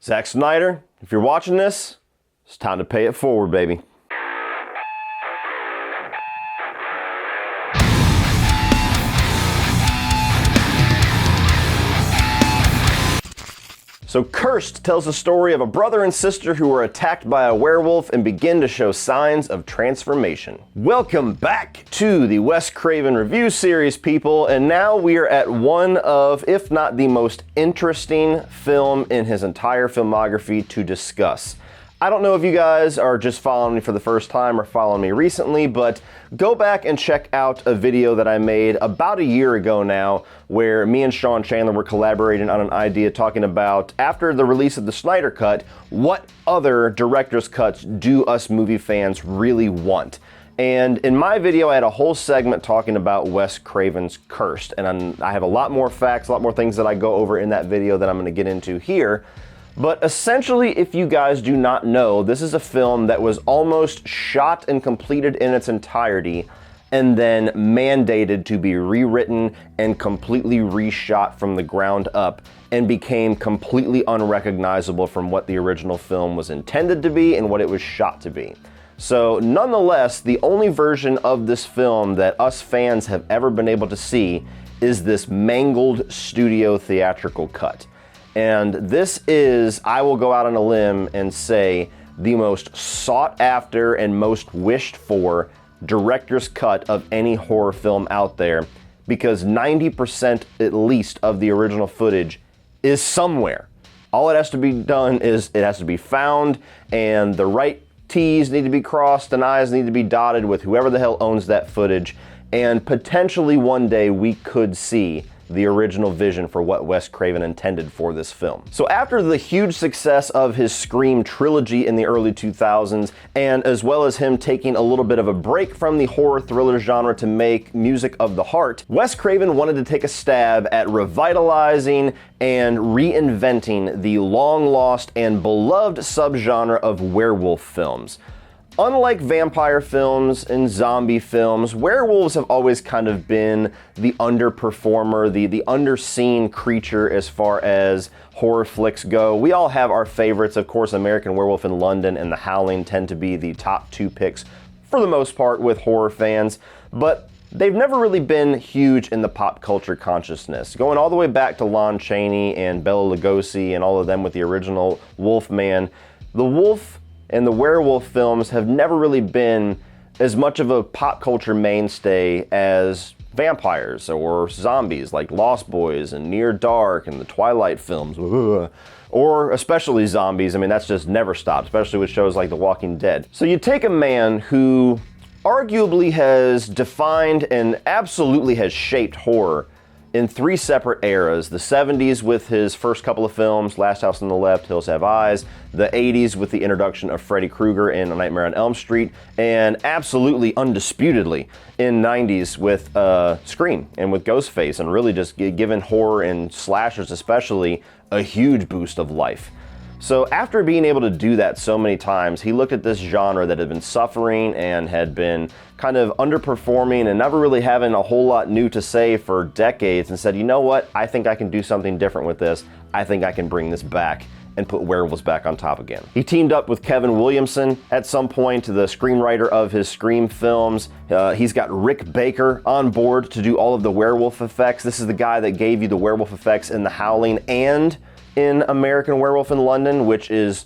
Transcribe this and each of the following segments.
Zack Snyder, if you're watching this, it's time to pay it forward, baby. So Cursed tells the story of a brother and sister who were attacked by a werewolf and begin to show signs of transformation. Welcome back to the Wes Craven review series, people, and now we are at one of, if not the most interesting film in his entire filmography to discuss. I don't know if you guys are just following me for the first time or following me recently, but go back and check out a video that I made about a year ago now where me and Sean Chandler were collaborating on an idea talking about, after the release of the Snyder Cut, what other director's cuts do us movie fans really want? And in my video, I had a whole segment talking about Wes Craven's Cursed, and I have a lot more facts, a lot more things that I go over in that video that I'm going to get into here. But essentially, if you guys do not know, this is a film that was almost shot and completed in its entirety and then mandated to be rewritten and completely reshot from the ground up and became completely unrecognizable from what the original film was intended to be and what it was shot to be. So nonetheless, the only version of this film that us fans have ever been able to see is this mangled studio theatrical cut. And this is, I will go out on a limb and say, the most sought after and most wished for director's cut of any horror film out there, because 90% at least of the original footage is somewhere. All it has to be done is it has to be found, and the right T's need to be crossed and I's need to be dotted with whoever the hell owns that footage, and potentially one day we could see the original vision for what Wes Craven intended for this film. So after the huge success of his Scream trilogy in the early 2000s, and as well as him taking a little bit of a break from the horror thriller genre to make music of the heart, Wes Craven wanted to take a stab at revitalizing and reinventing the long-lost and beloved subgenre of werewolf films. Unlike vampire films and zombie films, werewolves have always kind of been the underperformer, the underseen creature as far as horror flicks go. We all have our favorites. Of course, American Werewolf in London and The Howling tend to be the top two picks for the most part with horror fans, but they've never really been huge in the pop culture consciousness. Going all the way back to Lon Chaney and Bela Lugosi and all of them with the original Wolfman, the wolf and the werewolf films have never really been as much of a pop culture mainstay as vampires or zombies like Lost Boys and Near Dark and the Twilight films, or especially zombies. I mean, that's just never stopped, especially with shows like The Walking Dead. So you take a man who arguably has defined and absolutely has shaped horror in three separate eras: the 70s with his first couple of films, Last House on the Left, Hills Have Eyes, the 80s with the introduction of Freddy Krueger in A Nightmare on Elm Street, and absolutely undisputedly in 90s with Scream and with Ghostface, and really just given horror and slashers especially a huge boost of life. So after being able to do that so many times, he looked at this genre that had been suffering and had been kind of underperforming and never really having a whole lot new to say for decades, and said, you know what, I think I can do something different with this. I think I can bring this back and put werewolves back on top again. He teamed up with Kevin Williamson at some point, the screenwriter of his Scream films. He's got Rick Baker on board to do all of the werewolf effects. This is the guy that gave you the werewolf effects in The Howling and in American Werewolf in London, which is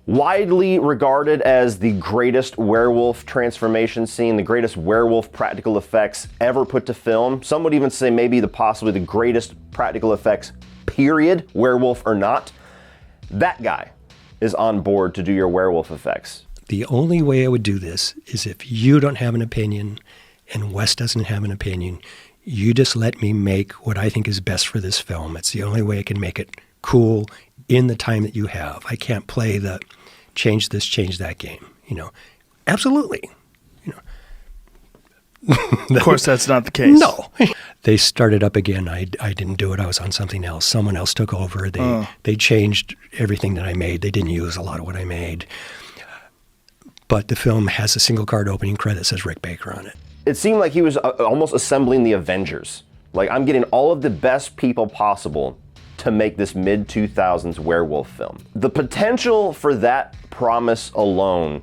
widely regarded as the greatest werewolf transformation scene, the greatest werewolf practical effects ever put to film. Some would even say maybe possibly the greatest practical effects, period, werewolf or not. That guy is on board to do your werewolf effects. The only way I would do this is if you don't have an opinion and Wes doesn't have an opinion. You just let me make what I think is best for this film. It's the only way I can make it cool in the time that you have. I can't play the change this, change that game, Absolutely. Of course, that's not the case. No. They started up again. I didn't do it. I was on something else. Someone else took over. They changed everything that I made. They didn't use a lot of what I made. But the film has a single card opening credit that says Rick Baker on it. It seemed like he was almost assembling the Avengers. Like, I'm getting all of the best people possible to make this mid-2000s werewolf film. The potential for that promise alone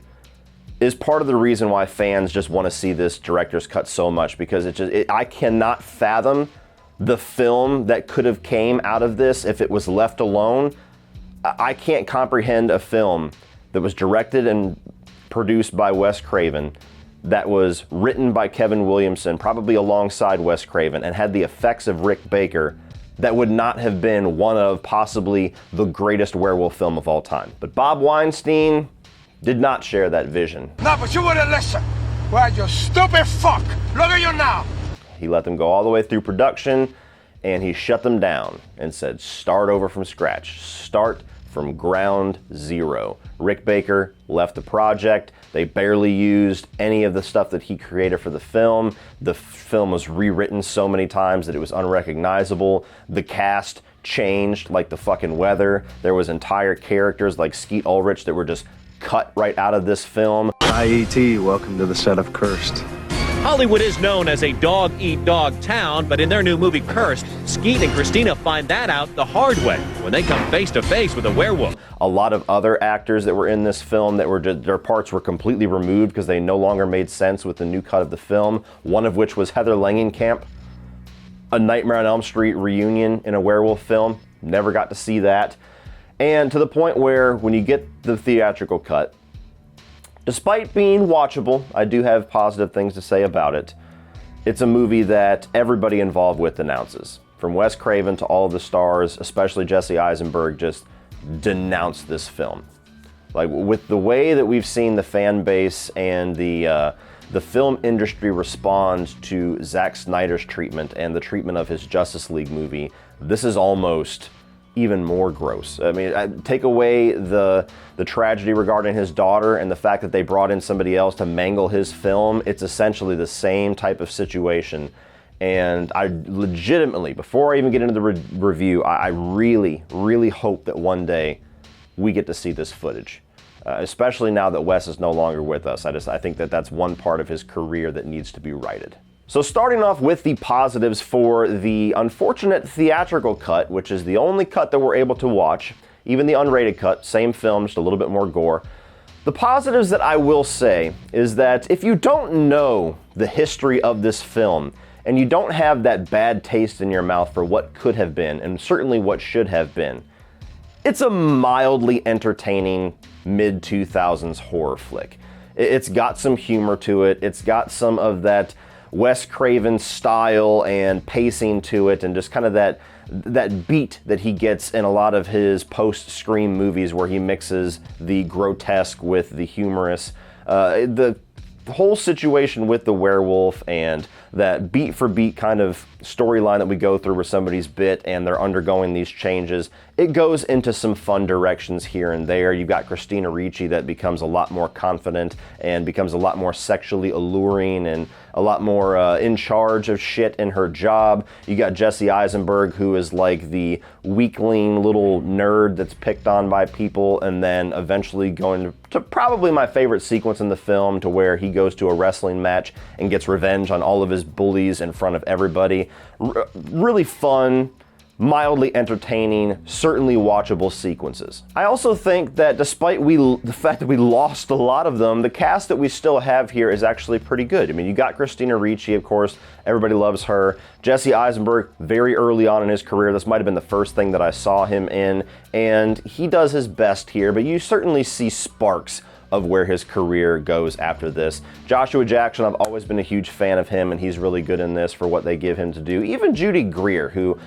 is part of the reason why fans just want to see this director's cut so much, because I cannot fathom the film that could have came out of this if it was left alone. I can't comprehend a film that was directed and produced by Wes Craven, that was written by Kevin Williamson, probably alongside Wes Craven, and had the effects of Rick Baker, that would not have been one of possibly the greatest werewolf film of all time. But Bob Weinstein did not share that vision. No, but you wouldn't listen. Why, you stupid fuck. Look at you now. He let them go all the way through production, and he shut them down and said, start over from scratch. Start from ground zero. Rick Baker left the project. They barely used any of the stuff that he created for the film. The film was rewritten so many times that it was unrecognizable. The cast changed like the fucking weather. There was entire characters like Skeet Ulrich that were just cut right out of this film. Hi, E.T. Welcome to the set of Cursed. Hollywood is known as a dog-eat-dog town, but in their new movie Cursed, Skeet and Christina find that out the hard way when they come face-to-face with a werewolf. A lot of other actors that were in this film that were just, their parts were completely removed because they no longer made sense with the new cut of the film, one of which was Heather Langenkamp. A Nightmare on Elm Street reunion in a werewolf film. Never got to see that. And to the point where when you get the theatrical cut, despite being watchable, I do have positive things to say about it. It's a movie that everybody involved with denounces. From Wes Craven to all of the stars, especially Jesse Eisenberg, just denounced this film. Like, with the way that we've seen the fan base and the film industry respond to Zack Snyder's treatment and the treatment of his Justice League movie, this is almost even more gross. I mean, take away the tragedy regarding his daughter and the fact that they brought in somebody else to mangle his film, it's essentially the same type of situation. And I legitimately, before I even get into the review, I really, really hope that one day we get to see this footage. Especially now that Wes is no longer with us. I think that that's one part of his career that needs to be righted. So starting off with the positives for the unfortunate theatrical cut, which is the only cut that we're able to watch, even the unrated cut, same film, just a little bit more gore. The positives that I will say is that if you don't know the history of this film, and you don't have that bad taste in your mouth for what could have been, and certainly what should have been, it's a mildly entertaining mid-2000s horror flick. It's got some humor to it, it's got some of that Wes Craven style and pacing to it, and just kind of that beat that he gets in a lot of his post-Scream movies where he mixes the grotesque with the humorous. The whole situation with the werewolf and that beat for beat kind of storyline that we go through where somebody's bit and they're undergoing these changes, it goes into some fun directions here and there. You've got Christina Ricci that becomes a lot more confident and becomes a lot more sexually alluring and a lot more in charge of shit in her job. You got Jesse Eisenberg, who is like the weakling little nerd that's picked on by people, and then eventually going to probably my favorite sequence in the film, to where he goes to a wrestling match and gets revenge on all of his bullies in front of everybody. Really fun, mildly entertaining, certainly watchable sequences. I also think that despite the fact that we lost a lot of them, the cast that we still have here is actually pretty good. I mean, you got Christina Ricci, of course, everybody loves her. Jesse Eisenberg, very early on in his career, this might have been the first thing that I saw him in, and he does his best here, but you certainly see sparks of where his career goes after this. Joshua Jackson, I've always been a huge fan of him, and he's really good in this for what they give him to do. Even Judy Greer, who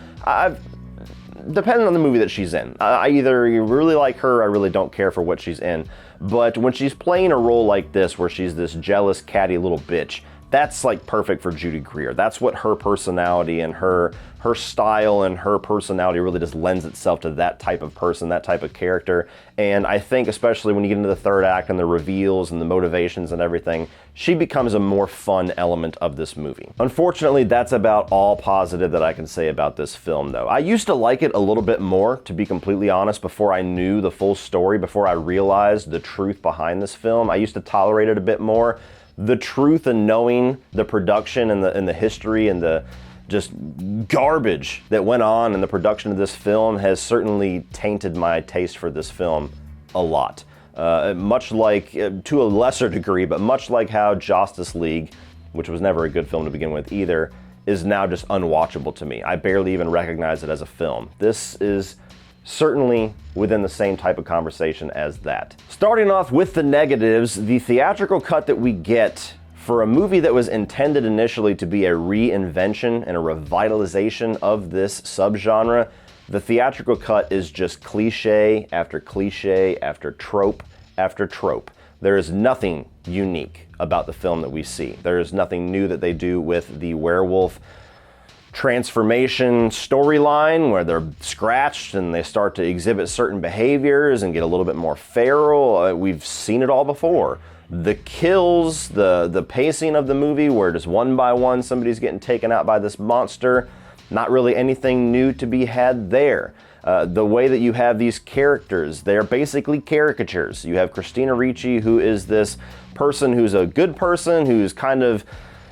depending on the movie that she's in, I either really like her, or I really don't care for what she's in. But when she's playing a role like this, where she's this jealous, catty little bitch, that's like perfect for Judy Greer. That's what her personality and her style and her personality really just lends itself to that type of person, that type of character. And I think especially when you get into the third act and the reveals and the motivations and everything, she becomes a more fun element of this movie. Unfortunately, that's about all positive that I can say about this film, though. I used to like it a little bit more, to be completely honest, before I knew the full story, before I realized the truth behind this film. I used to tolerate it a bit more. The truth and knowing the production and the history and the just garbage that went on in the production of this film has certainly tainted my taste for this film a lot. Much like, to a lesser degree, but much like how Justice League, which was never a good film to begin with either, is now just unwatchable to me. I barely even recognize it as a film. This is certainly within the same type of conversation as that. Starting off with the negatives, the theatrical cut that we get for a movie that was intended initially to be a reinvention and a revitalization of this subgenre, the theatrical cut is just cliche after cliche after trope after trope. There is nothing unique about the film that we see. There is nothing new that they do with the werewolf transformation storyline where they're scratched and they start to exhibit certain behaviors and get a little bit more feral. We've seen it all before. The kills, the pacing of the movie where just one by one somebody's getting taken out by this monster, not really anything new to be had there. The way that you have these characters, they're basically caricatures. You have Christina Ricci, who is this person who's a good person, who's kind of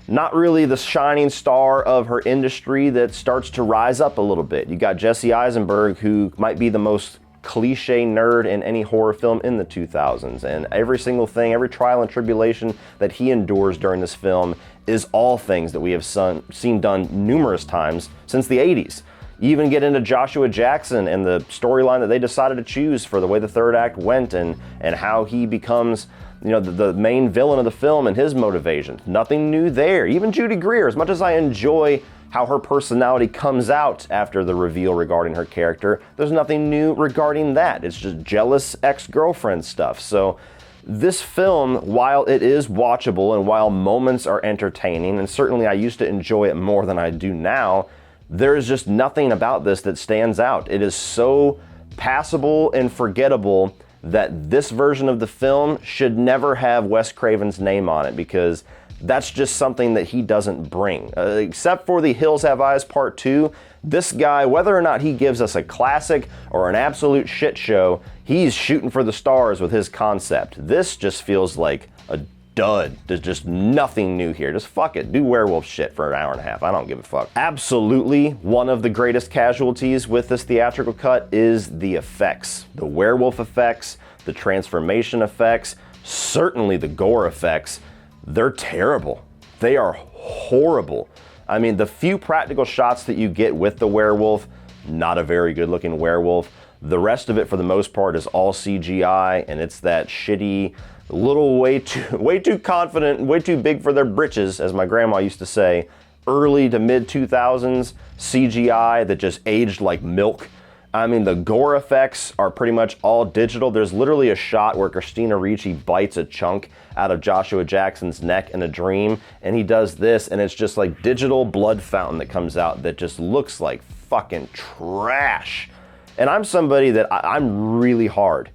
not really the shining star of her industry that starts to rise up a little bit. You got Jesse Eisenberg, who might be the most cliche nerd in any horror film in the 2000s. And every single thing, every trial and tribulation that he endures during this film is all things that we have seen done numerous times since the 80s. You even get into Joshua Jackson and the storyline that they decided to choose for the way the third act went and how he becomes, you know, the main villain of the film and his motivations. Nothing new there. Even Judy Greer, as much as I enjoy how her personality comes out after the reveal regarding her character, there's nothing new regarding that. It's just jealous ex-girlfriend stuff. So this film, while it is watchable and while moments are entertaining, and certainly I used to enjoy it more than I do now, there is just nothing about this that stands out. It is so passable and forgettable that this version of the film should never have Wes Craven's name on it, because that's just something that he doesn't bring. Except for The Hills Have Eyes Part 2, this guy, whether or not he gives us a classic or an absolute shit show, he's shooting for the stars with his concept. This just feels like a dud. There's just nothing new here. Just fuck it. Do werewolf shit for an hour and a half. I don't give a fuck. Absolutely, one of the greatest casualties with this theatrical cut is the effects. The werewolf effects, the transformation effects, certainly the gore effects. They're terrible. They are horrible. I mean, the few practical shots that you get with the werewolf, not a very good looking werewolf. The rest of it, for the most part, is all CGI, and it's that shitty, little way too confident, way too big for their britches, as my grandma used to say, early to mid 2000s CGI that just aged like milk. I mean, the gore effects are pretty much all digital. There's literally a shot where Christina Ricci bites a chunk out of Joshua Jackson's neck in a dream, and he does this, and it's just like digital blood fountain that comes out that just looks like fucking trash. And I'm somebody that I'm really hard,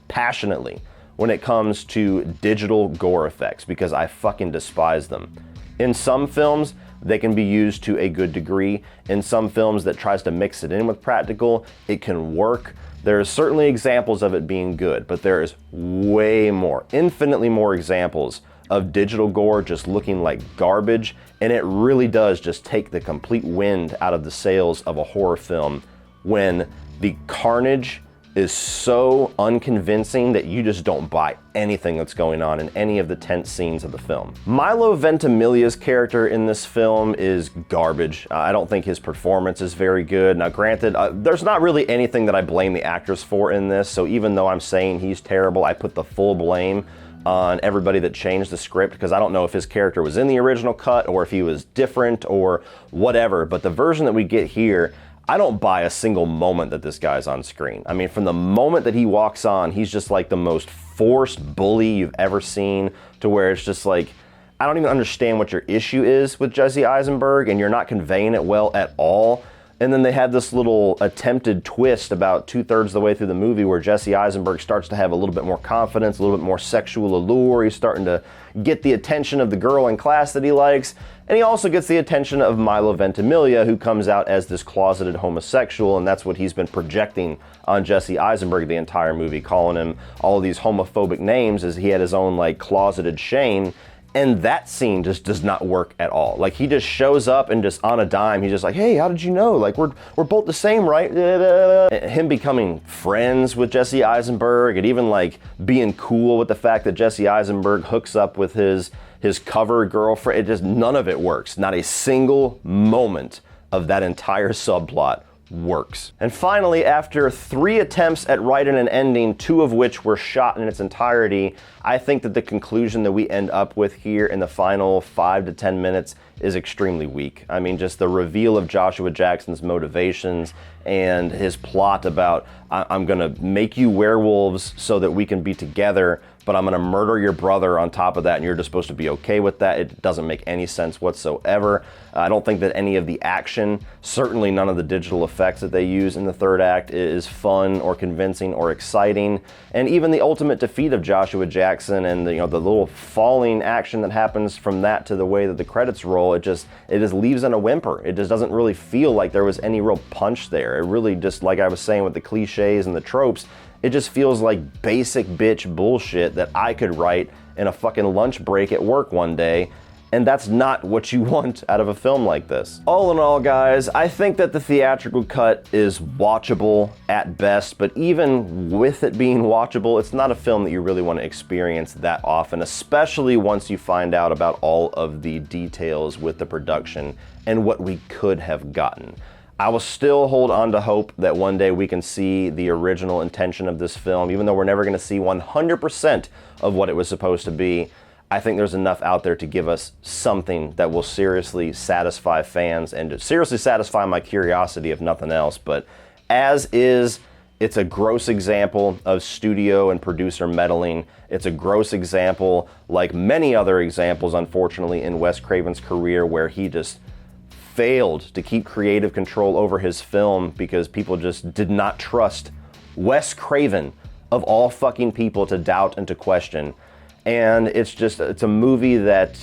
passionately, when it comes to digital gore effects, because I fucking despise them. In some films, they can be used to a good degree. In some films that tries to mix it in with practical, it can work. There's certainly examples of it being good, but there is way more, infinitely more examples of digital gore just looking like garbage, and it really does just take the complete wind out of the sails of a horror film when the carnage is so unconvincing that you just don't buy anything that's going on in any of the tense scenes of the film. Milo Ventimiglia's character in this film is garbage. I don't think his performance is very good. Now granted, there's not really anything that I blame the actors for in this, so even though I'm saying he's terrible, I put the full blame on everybody that changed the script, because I don't know if his character was in the original cut or if he was different or whatever, but the version that we get here, I don't buy a single moment that this guy's on screen. I mean, from the moment that he walks on, he's just like the most forced bully you've ever seen, to where it's just like, I don't even understand what your issue is with Jesse Eisenberg, and you're not conveying it well at all. And then they had this little attempted twist about 2/3 of the way through the movie where Jesse Eisenberg starts to have a little bit more confidence, a little bit more sexual allure. He's starting to get the attention of the girl in class that he likes. And he also gets the attention of Milo Ventimiglia, who comes out as this closeted homosexual, and that's what he's been projecting on Jesse Eisenberg the entire movie, calling him all of these homophobic names as he had his own like closeted shame. And that scene just does not work at all. Like, he just shows up and just on a dime, he's just like, hey, how did you know? Like, we're both the same, right? Him becoming friends with Jesse Eisenberg, and even like being cool with the fact that Jesse Eisenberg hooks up with his cover girlfriend. It just, none of it works. Not a single moment of that entire subplot works. And finally, after 3 attempts at writing an ending, 2 of which were shot in its entirety, I think that the conclusion that we end up with here in the final 5 to 10 minutes is extremely weak. I mean, just the reveal of Joshua Jackson's motivations and his plot about, I'm gonna make you werewolves so that we can be together, but I'm gonna murder your brother on top of that, and you're just supposed to be okay with that. It doesn't make any sense whatsoever. I don't think that any of the action, certainly none of the digital effects that they use in the third act, is fun or convincing or exciting. And even the ultimate defeat of Joshua Jackson and the little falling action that happens from that to the way that the credits roll, it just leaves in a whimper. It just doesn't really feel like there was any real punch there. It really just, like I was saying with the cliches and the tropes, it just feels like basic bitch bullshit that I could write in a fucking lunch break at work one day, and that's not what you want out of a film like this. All in all, guys, I think that the theatrical cut is watchable at best, but even with it being watchable, it's not a film that you really want to experience that often, especially once you find out about all of the details with the production and what we could have gotten. I will still hold on to hope that one day we can see the original intention of this film, even though we're never going to see 100% of what it was supposed to be. I think there's enough out there to give us something that will seriously satisfy fans and seriously satisfy my curiosity, if nothing else. But as is, it's a gross example of studio and producer meddling. It's a gross example, like many other examples, unfortunately, in Wes Craven's career, where he just failed to keep creative control over his film because people just did not trust Wes Craven, of all fucking people, to doubt and to question. And it's a movie that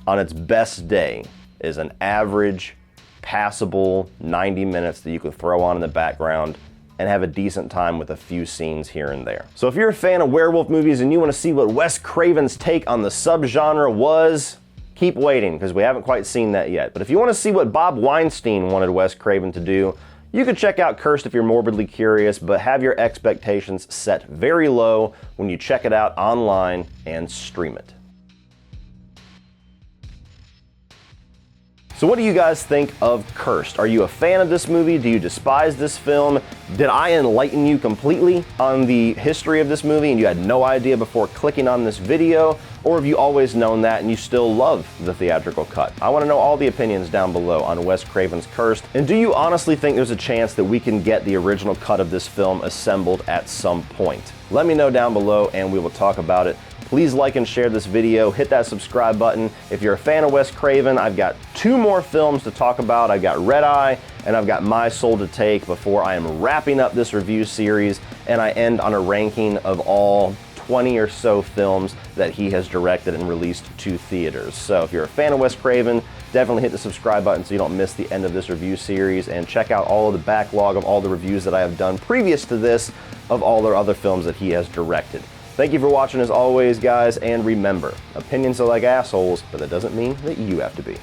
on its best day is an average, passable 90 minutes that you could throw on in the background and have a decent time with a few scenes here and there. So if you're a fan of werewolf movies and you want to see what Wes Craven's take on the subgenre was, keep waiting, because we haven't quite seen that yet. But if you want to see what Bob Weinstein wanted Wes Craven to do, you could check out Cursed if you're morbidly curious, but have your expectations set very low when you check it out online and stream it. So what do you guys think of Cursed? Are you a fan of this movie? Do you despise this film? Did I enlighten you completely on the history of this movie and you had no idea before clicking on this video? Or have you always known that and you still love the theatrical cut? I want to know all the opinions down below on Wes Craven's Cursed. And do you honestly think there's a chance that we can get the original cut of this film assembled at some point? Let me know down below and we will talk about it. Please like and share this video, hit that subscribe button. If you're a fan of Wes Craven, I've got 2 more films to talk about. I've got Red Eye and I've got My Soul to Take before I am wrapping up this review series and I end on a ranking of all 20 or so films that he has directed and released to theaters. So if you're a fan of Wes Craven, definitely hit the subscribe button so you don't miss the end of this review series, and check out all of the backlog of all the reviews that I have done previous to this of all the other films that he has directed. Thank you for watching as always, guys, and remember, opinions are like assholes, but that doesn't mean that you have to be.